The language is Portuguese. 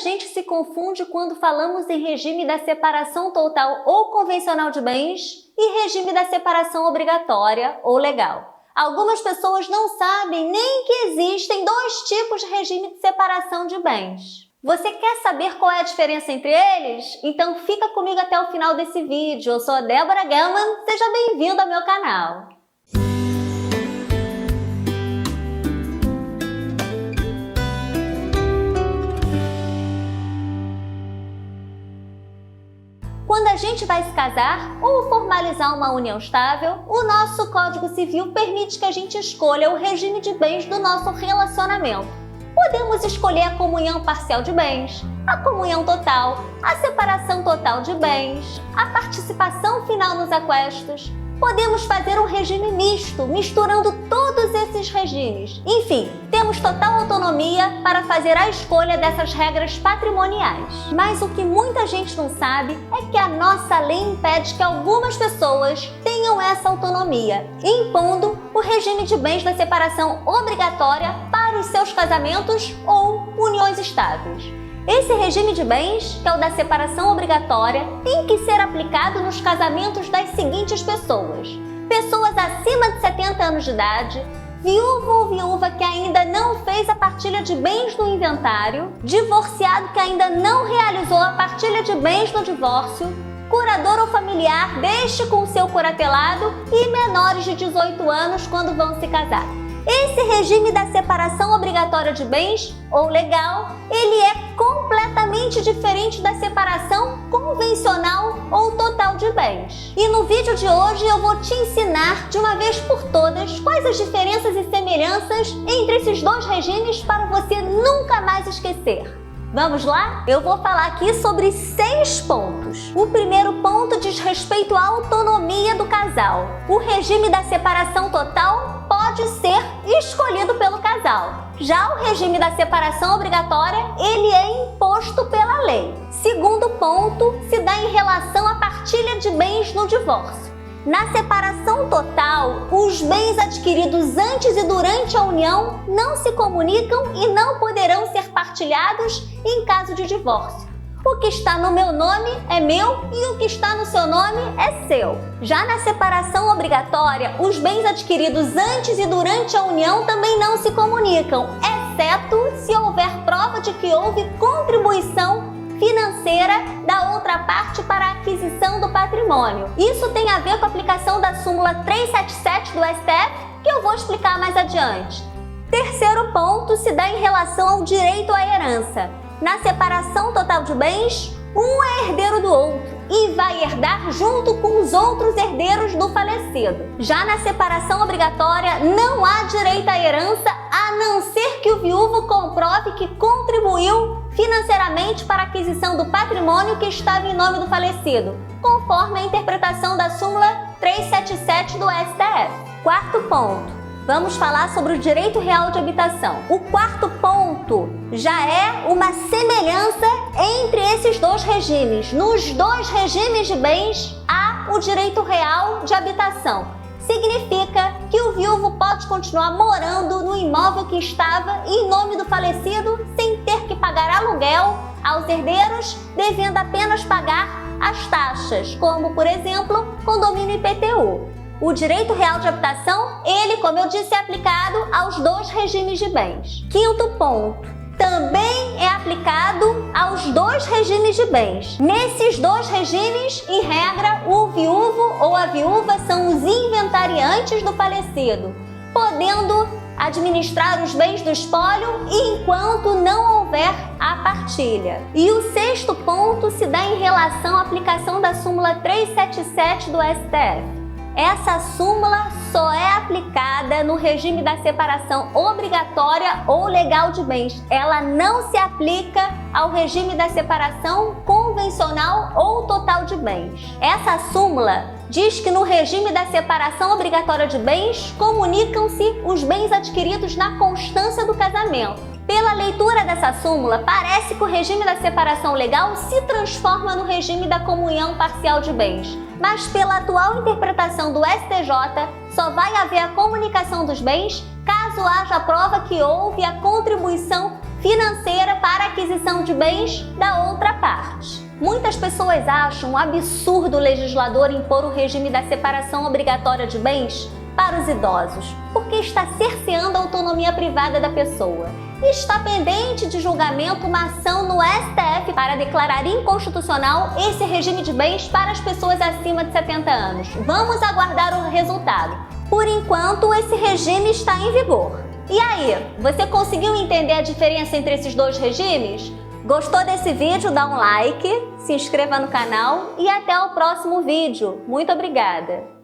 gente se confunde quando falamos em regime da separação total ou convencional de bens e regime da separação obrigatória ou legal. Algumas pessoas não sabem nem que existem dois tipos de regime de separação de bens. Você quer saber qual é a diferença entre eles? Então fica comigo até o final desse vídeo. Eu sou a Débora Gelman, seja bem-vindo ao meu canal. Quando a gente vai se casar ou formalizar uma união estável, o nosso Código Civil permite que a gente escolha o regime de bens do nosso relacionamento. Podemos escolher a comunhão parcial de bens, a comunhão total, a separação total de bens, a participação final nos aquestos. Podemos fazer um regime misto, misturando todos esses regimes. Enfim, temos total autonomia para fazer a escolha dessas regras patrimoniais. Mas o que muita gente não sabe é que a nossa lei impede que algumas pessoas tenham essa autonomia, impondo o regime de bens da separação obrigatória para os seus casamentos ou uniões estáveis. Esse regime de bens, que é o da separação obrigatória, tem que ser aplicado nos casamentos das seguintes pessoas: pessoas acima de 70 anos de idade, viúvo ou viúva que ainda não fez a partilha de bens no inventário, divorciado que ainda não realizou a partilha de bens no divórcio, curador ou familiar deste com seu curatelado e menores de 18 anos quando vão se casar. Esse regime da separação obrigatória de bens, ou legal, ele é completamente diferente da separação convencional ou total de bens. E no vídeo de hoje eu vou te ensinar de uma vez por todas quais as diferenças e semelhanças entre esses dois regimes para você nunca mais esquecer. Vamos lá? Eu vou falar aqui sobre 6 pontos. O primeiro ponto diz respeito à autonomia do casal. O regime da separação total pode ser escolhido pelo casal. Já o regime da separação obrigatória, ele é imposto pela lei. Segundo ponto se dá em relação à partilha de bens no divórcio. Na separação total, os bens adquiridos antes e durante a união não se comunicam e não poderão ser partilhados em caso de divórcio. O que está no meu nome é meu e o que está no seu nome é seu. Já na separação obrigatória, os bens adquiridos antes e durante a união também não se comunicam, exceto se houver prova de que houve contribuição financeira da outra parte para a aquisição do patrimônio. Isso tem a ver com a aplicação da súmula 377 do STF, que eu vou explicar mais adiante. Terceiro ponto se dá em relação ao direito à herança. Na separação total de bens, um é herdeiro do outro e vai herdar junto com os outros herdeiros do falecido. Já na separação obrigatória, não há direito à herança a não ser que o viúvo comprove que contribuiu financeiramente para a aquisição do patrimônio que estava em nome do falecido, conforme a interpretação da súmula 377 do STF. Quarto ponto. Vamos falar sobre o direito real de habitação. O quarto ponto já é uma semelhança entre esses dois regimes. Nos dois regimes de bens há o direito real de habitação. Significa que o viúvo pode continuar morando no imóvel que estava em nome do falecido sem ter que pagar aluguel aos herdeiros, devendo apenas pagar as taxas, como, por exemplo, condomínio IPTU. O direito real de habitação, ele, como eu disse, é aplicado aos dois regimes de bens. Quinto ponto, também é aplicado aos dois regimes de bens. Nesses dois regimes, em regra, o viúvo ou a viúva são os inventariantes do falecido, podendo administrar os bens do espólio enquanto não houver a partilha. E o sexto ponto se dá em relação à aplicação da súmula 377 do STF. Essa súmula só é aplicada no regime da separação obrigatória ou legal de bens. Ela não se aplica ao regime da separação convencional ou total de bens. Essa súmula diz que no regime da separação obrigatória de bens, comunicam-se os bens adquiridos na constância do casamento. Pela leitura dessa súmula, parece que o regime da separação legal se transforma no regime da comunhão parcial de bens. Mas pela atual interpretação do STJ, só vai haver a comunicação dos bens caso haja prova que houve a contribuição financeira para a aquisição de bens da outra parte. Muitas pessoas acham um absurdo o legislador impor o regime da separação obrigatória de bens para os idosos, porque está cerceando a autonomia privada da pessoa. E está pendente de julgamento uma ação no STF para declarar inconstitucional esse regime de bens para as pessoas acima de 70 anos. Vamos aguardar o resultado. Por enquanto, esse regime está em vigor. E aí, você conseguiu entender a diferença entre esses dois regimes? Gostou desse vídeo? Dá um like, se inscreva no canal e até o próximo vídeo. Muito obrigada!